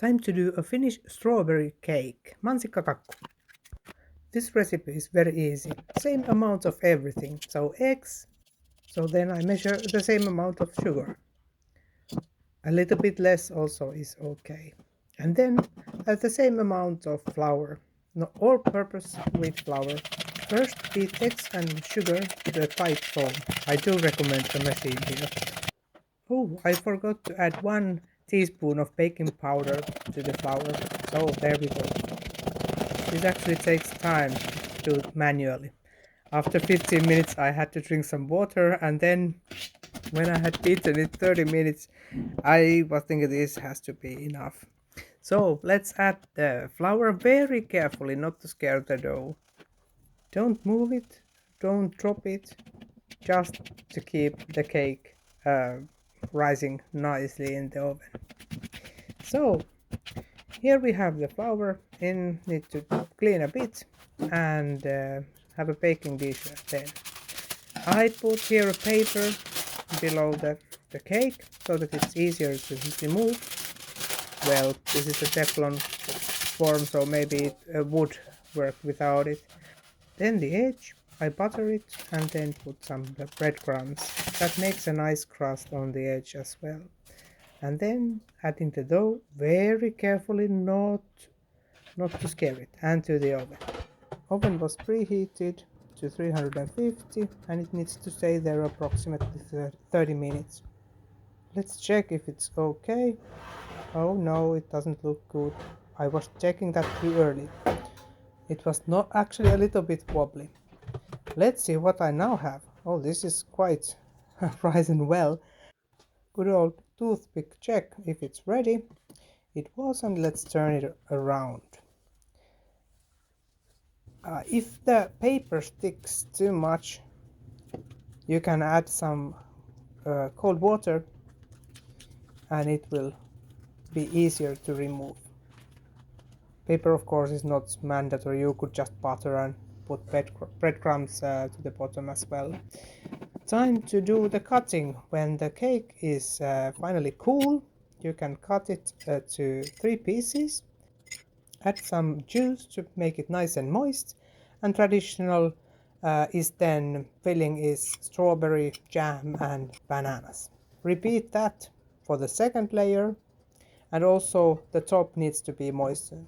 Time to do a Finnish strawberry cake, Mansikkakakku. This recipe is very easy. Same amount of everything. So eggs, so then I measure the same amount of sugar. A little bit less also is okay. And then the same amount of flour. No all-purpose wheat flour. First beat eggs and sugar to a tight foam. I do recommend the machine here. Oh, I forgot to add 1 teaspoon of baking powder to the flour. So there we go. This actually takes time to do it manually. After 15 minutes I had to drink some water, and then when I had beaten it 30 minutes I was thinking this has to be enough. So let's add the flour very carefully, not to scare the dough. Don't move it, don't drop it, just to keep the cake rising nicely in the oven. So here we have the flour in, need to clean a bit and have a baking dish then. I put here a paper below the cake so that it's easier to remove. Well, this is a Teflon form, so maybe it would work without it. Then the edge, I butter it and then put some breadcrumbs. That makes a nice crust on the edge as well. And then adding the dough very carefully, not to scare it, and to the oven. Oven was preheated to 350 and it needs to stay there approximately 30 minutes. Let's check if it's okay. Oh no, it doesn't look good. I was checking that too early. It was not actually a little bit wobbly. Let's see what I now have. Oh, this is quite rising well. Good old toothpick check if it's ready. It was, and let's turn it around. If the paper sticks too much, you can add some cold water and it will be easier to remove. Paper of course is not mandatory, you could just butter and put breadcrumbs to the bottom as well. Time to do the cutting. When the cake is finally cool, you can cut it to 3 pieces. Add some juice to make it nice and moist, and traditional is then filling is strawberry, jam and bananas. Repeat that for the second layer, and also the top needs to be moistened.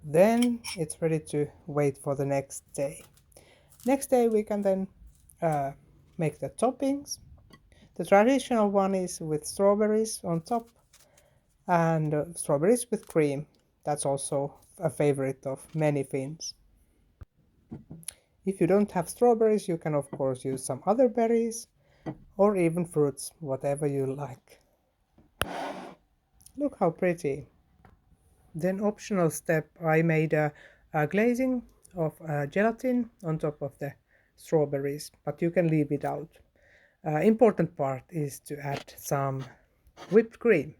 Then it's ready to wait for the next day. Next day we can then make the toppings. The traditional one is with strawberries on top and strawberries with cream. That's also a favorite of many Finns. If you don't have strawberries, you can of course use some other berries or even fruits, whatever you like. Look how pretty. Then optional step, I made a glazing of gelatin on top of the strawberries, but you can leave it out. Important part is to add some whipped cream.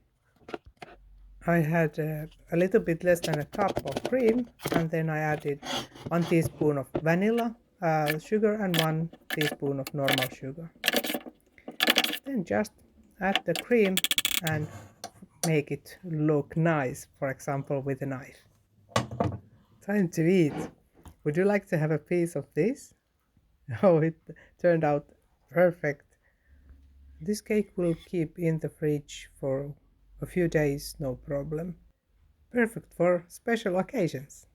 I had a little bit less than a cup of cream, and then I added 1 teaspoon of vanilla sugar and 1 teaspoon of normal sugar. Then just add the cream and make it look nice, for example with a knife. Time to eat. Would you like to have a piece of this? Oh, it turned out perfect. This cake will keep in the fridge for a few days, no problem. Perfect for special occasions.